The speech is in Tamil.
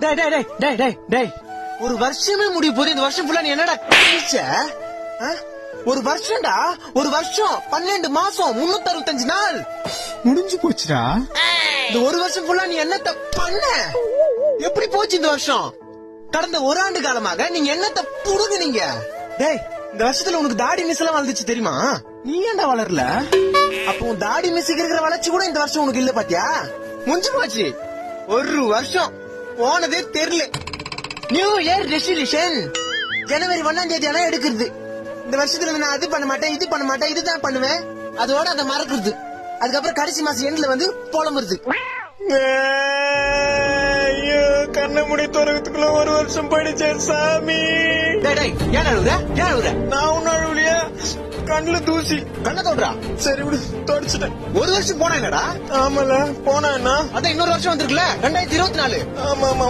டேய் டேய் டேய் டேய் டேய் டேய் ஒரு வருஷமே முடிய போது. இந்த வருஷம் ஃபுல்லா நீ என்னடா கிழிச்ச? ஒரு வருஷம்டா, ஒரு வருஷம் 12 மாசம் 365 நாள் முடிஞ்சு போச்சுடா. இந்த ஒரு வருஷம் ஃபுல்லா நீ என்னத்த பண்ண? எப்படி போச்சு இந்த வருஷம்? கடந்த ஒரு ஆண்டு காலமாக நீங்க என்னத்த புடுங்குனீங்க? டேய், இந்த வருஷத்துல உனக்கு தாடி மிஸ் எல்லாம் வளர்ந்துச்சு தெரியுமா? நீ ஏன்டா வளரல? அப்போ உன் தாடி மிஸ்ஸுக்கு இருக்கிற வளர்ச்சி கூட இந்த வருஷம் உனக்கு இல்ல பாத்தியா? முடிஞ்சு போச்சு. ஒரு வருஷம் போனதே தெரியல. நியூ இயர் ரெசல்யூஷன் ஜனவரி 1ஆம் தேதி எல்லாம் எடுக்கிறது. இந்த வருஷத்துல நான் அது பண்ண மாட்டேன், இது பண்ண மாட்டேன், இதுதான் பண்ணுவேன், அதோட அதை மறக்கிறது. அதுக்கப்புறம் கடைசி மாசம் எண்ட்ல வந்து புலம்புறது. கண்ண முடி துறக்கத்துக்குள்ள ஒரு வருஷம் போயிடுச்சேன் சாமி. ஏன் அழுகுற? ஏன் அழுகுற? நான் ஒன்னும் அழுவலையா, கண்ணுல தூசி. கண்ணை தோன்றா? சரி விடு, தொடச்சிட்டேன். ஒரு வருஷம் போனா என்னடா? ஆமால போனா என்ன? அதான் இன்னொரு வருஷம் வந்திருக்குல்ல, 2024. ஆமா ஆமா.